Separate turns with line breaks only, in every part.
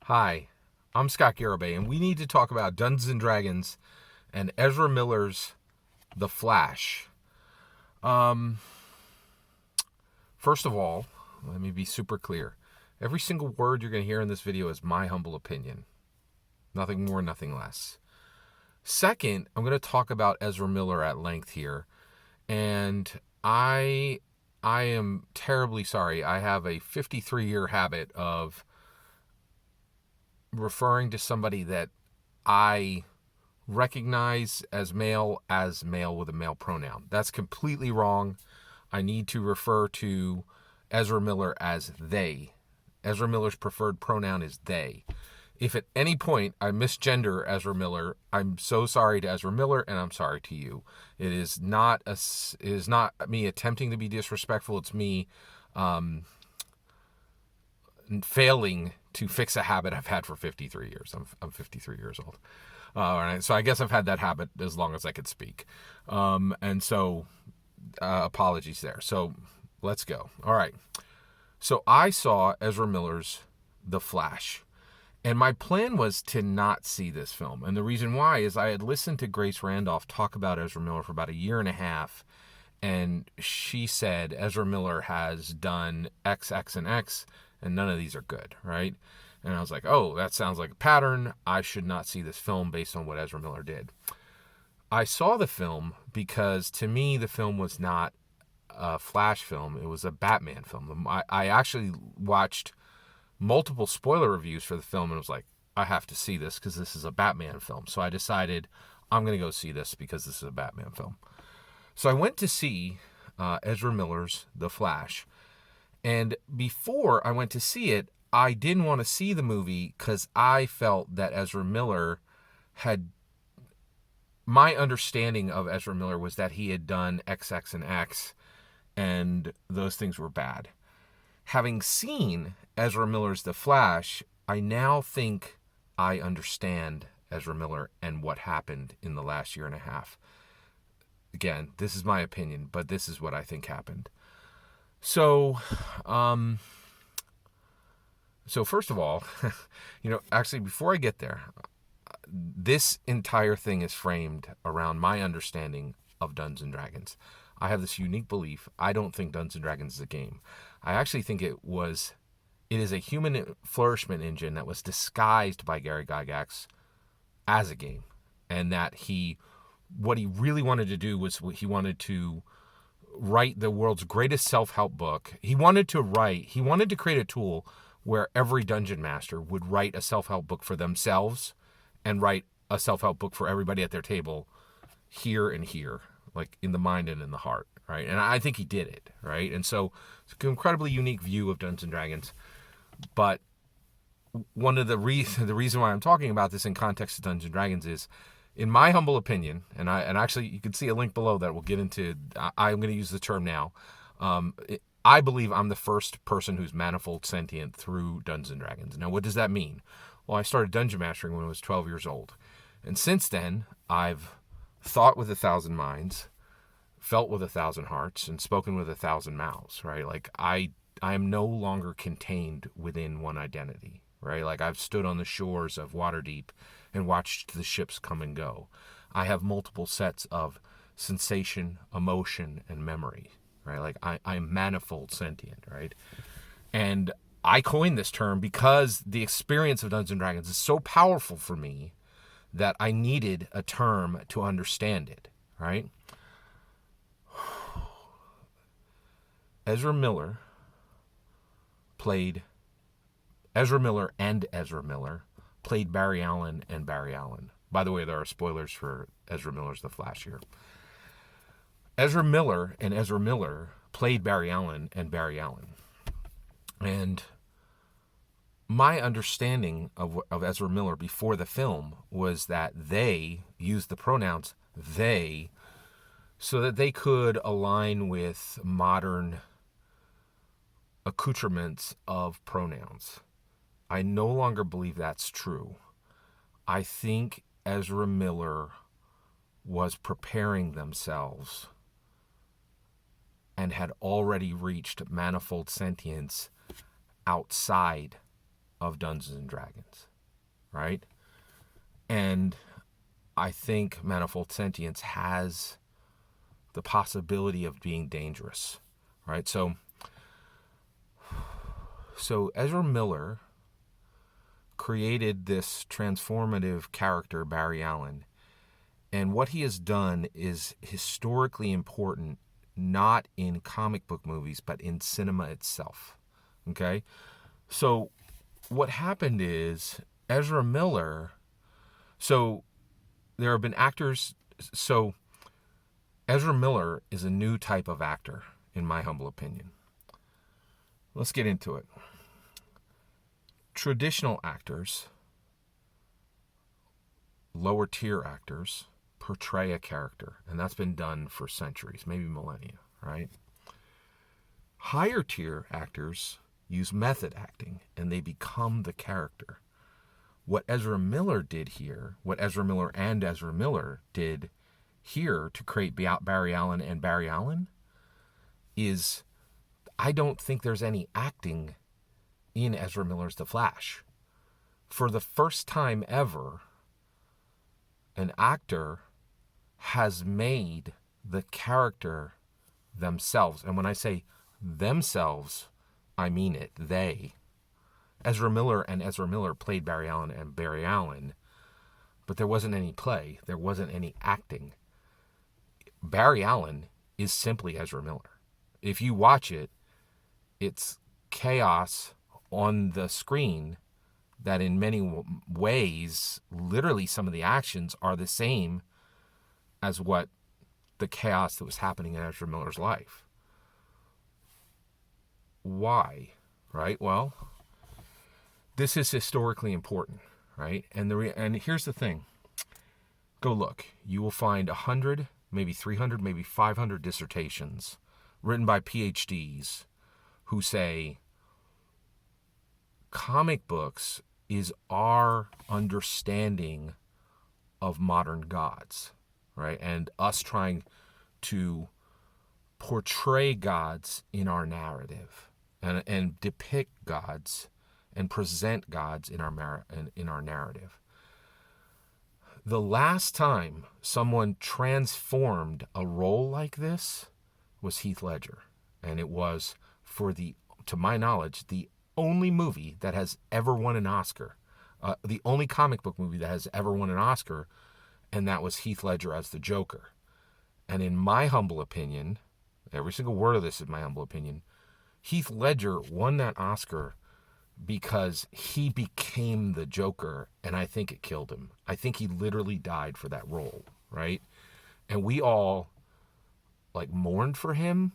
Hi, I'm Scott Garibay, and we need to talk about Dungeons and Dragons and Ezra Miller's The Flash. First of all, let me be super clear. Every single word you're going to hear in this video is my humble opinion. Nothing more, nothing less. Second, I'm going to talk about Ezra Miller at length here, and I am terribly sorry. I have a 53-year habit of referring to somebody that I recognize as male with a male pronoun. That's completely wrong. I need to refer to Ezra Miller as they. Ezra Miller's preferred pronoun is they. If at any point I misgender Ezra Miller, I'm so sorry to Ezra Miller, and I'm sorry to you. It is not me attempting to be disrespectful. It's me failing to fix a habit I've had for 53 years. I'm 53 years old. All right, so I guess I've had that habit as long as I could speak. And so apologies there. So let's go. All right. So I saw Ezra Miller's The Flash. And my plan was to not see this film. And the reason why is I had listened to Grace Randolph talk about Ezra Miller for about a year and a half. And she said Ezra Miller has done X, X, and X, and none of these are good, right? And I was like, oh, that sounds like a pattern. I should not see this film based on what Ezra Miller did. I saw the film because, to me, the film was not a Flash film. It was a Batman film. I actually watched multiple spoiler reviews for the film and was like, I have to see this because this is a Batman film. So I decided I'm going to go see this because this is a Batman film. So I went to see Ezra Miller's The Flash. And before I went to see it, I didn't want to see the movie because I felt that Ezra Miller had... My understanding of Ezra Miller was that he had done X, X, and X, and those things were bad. Having seen Ezra Miller's The Flash, I now think I understand Ezra Miller and what happened in the last year and a half. Again, this is my opinion, but this is what I think happened. So first of all, actually, before I get there, this entire thing is framed around my understanding of Dungeons and Dragons. I have this unique belief. I don't think Dungeons and Dragons is a game. I actually think it is a human flourishment engine that was disguised by Gary Gygax as a game. And that what he really wanted to do was he wanted to write the world's greatest self-help book. He wanted to create a tool where every dungeon master would write a self-help book for themselves and write a self-help book for everybody at their table here and here, like in the mind and in the heart, right? And I think he did it, right? And so it's an incredibly unique view of Dungeons and Dragons. But one of the reason why I'm talking about this in context of Dungeons and Dragons is, in my humble opinion, and actually you can see a link below that we'll get into. I'm going to use the term now. I believe I'm the first person who's manifold sentient through Dungeons and Dragons. Now, what does that mean? Well, I started dungeon mastering when I was 12 years old. And since then, I've thought with 1,000 minds, felt with 1,000 hearts, and spoken with 1,000 mouths, right? Like, I am no longer contained within one identity, right? Like, I've stood on the shores of Waterdeep and watched the ships come and go. I have multiple sets of sensation, emotion, and memory, right? Like, I'm manifold sentient, right? And I coined this term because the experience of Dungeons & Dragons is so powerful for me that I needed a term to understand it, right? Ezra Miller played Barry Allen and Barry Allen. By the way, there are spoilers for Ezra Miller's The Flash here. Ezra Miller and Ezra Miller played Barry Allen and Barry Allen. And my understanding of Ezra Miller before the film was that they used the pronouns they so that they could align with modern accoutrements of pronouns. I no longer believe that's true. I think Ezra Miller was preparing themselves and had already reached manifold sentience outside of Dungeons and Dragons, right? And I think Manifold Sentience has the possibility of being dangerous, right? So Ezra Miller created this transformative character, Barry Allen, and what he has done is historically important, not in comic book movies, but in cinema itself, okay? So what happened is Ezra Miller, so there have been actors, so Ezra Miller is a new type of actor, in my humble opinion. Let's get into it. Traditional actors, lower tier actors, portray a character, and that's been done for centuries, maybe millennia, right? Higher tier actors use method acting, and they become the character. What Ezra Miller did here, what Ezra Miller and Ezra Miller did here to create Barry Allen and Barry Allen is, I don't think there's any acting in Ezra Miller's The Flash. For the first time ever, an actor has made the character themselves. And when I say themselves, I mean it. They. Ezra Miller and Ezra Miller played Barry Allen and Barry Allen, but there wasn't any play. There wasn't any acting. Barry Allen is simply Ezra Miller. If you watch it, it's chaos on the screen that in many ways, literally some of the actions are the same as what the chaos that was happening in Ezra Miller's life. Why? Right? Well, this is historically important, right? And here's the thing. Go look. You will find 100, maybe 300, maybe 500 dissertations written by PhDs who say comic books is our understanding of modern gods, right? And us trying to portray gods in our narrative and depict gods and present gods in our narrative. The last time someone transformed a role like this was Heath Ledger, and it was to my knowledge, the only movie that has ever won an Oscar, the only comic book movie that has ever won an Oscar, and that was Heath Ledger as the Joker. And in my humble opinion, every single word of this is my humble opinion, Heath Ledger won that Oscar because he became the Joker, and I think it killed him. I think he literally died for that role, right? And we all mourned for him,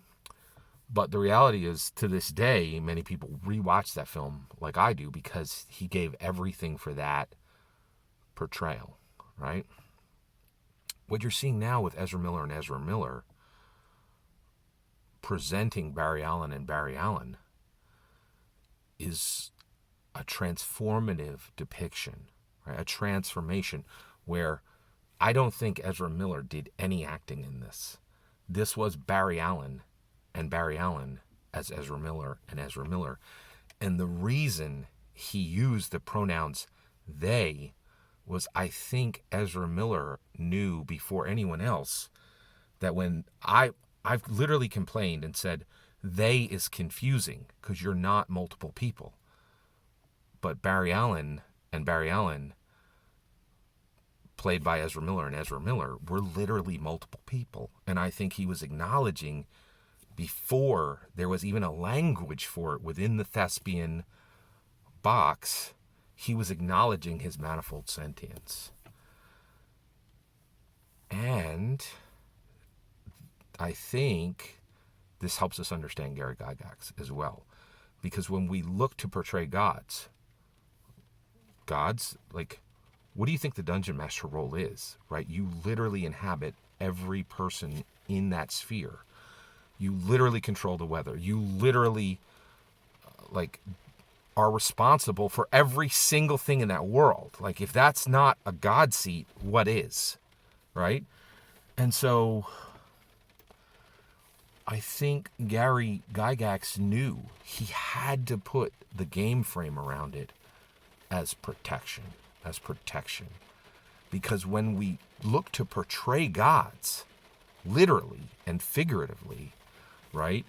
but the reality is, to this day, many people rewatch that film like I do because he gave everything for that portrayal, right? What you're seeing now with Ezra Miller and Ezra Miller presenting Barry Allen and Barry Allen is a transformative depiction, right? A transformation where I don't think Ezra Miller did any acting in this. This was Barry Allen and Barry Allen as Ezra Miller and Ezra Miller. And the reason he used the pronouns they was, I think Ezra Miller knew before anyone else that when I've literally complained and said, they is confusing because you're not multiple people. But Barry Allen and Barry Allen, played by Ezra Miller and Ezra Miller, were literally multiple people. And I think he was acknowledging, before there was even a language for it within the thespian box, he was acknowledging his manifold sentience. And I think this helps us understand Gary Gygax as well. Because when we look to portray gods, what do you think the dungeon master role is, right? You literally inhabit every person in that sphere. You literally control the weather. You literally, are responsible for every single thing in that world. If that's not a god seat, what is, right? And so I think Gary Gygax knew he had to put the game frame around it as protection, because when we look to portray gods, literally and figuratively, right,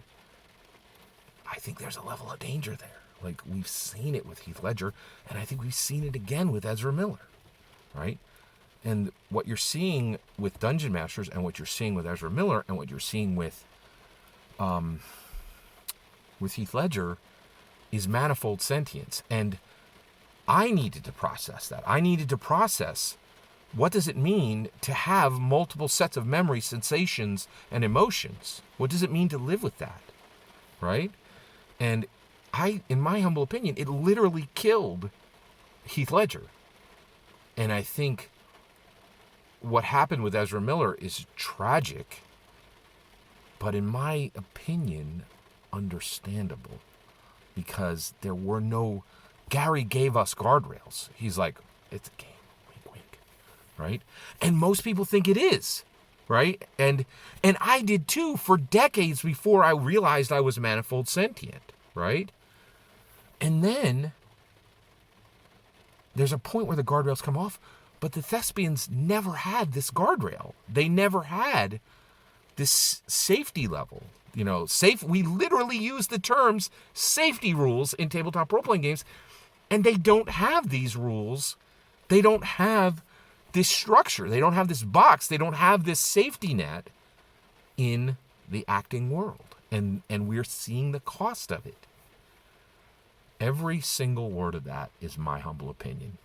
I think there's a level of danger there. Like, we've seen it with Heath Ledger, and I think we've seen it again with Ezra Miller, right? And what you're seeing with Dungeon Masters, and what you're seeing with Ezra Miller, and what you're seeing with Heath Ledger is Manifold Sentience. And I needed to process that. I needed to process, what does it mean to have multiple sets of memories, sensations, and emotions? What does it mean to live with that, right? And in my humble opinion, it literally killed Heath Ledger. And I think what happened with Ezra Miller is tragic, but in my opinion, understandable, because there were no... Gary gave us guardrails. He's like, it's a game, wink, wink, right? And most people think it is, right? And I did too for decades before I realized I was manifold sentient, right? And then there's a point where the guardrails come off, but the thespians never had this guardrail. They never had this safety level. You know, we literally use the terms safety rules in tabletop role-playing games, and they don't have these rules. They don't have this structure. They don't have this box. They don't have this safety net in the acting world. And we're seeing the cost of it. Every single word of that is my humble opinion.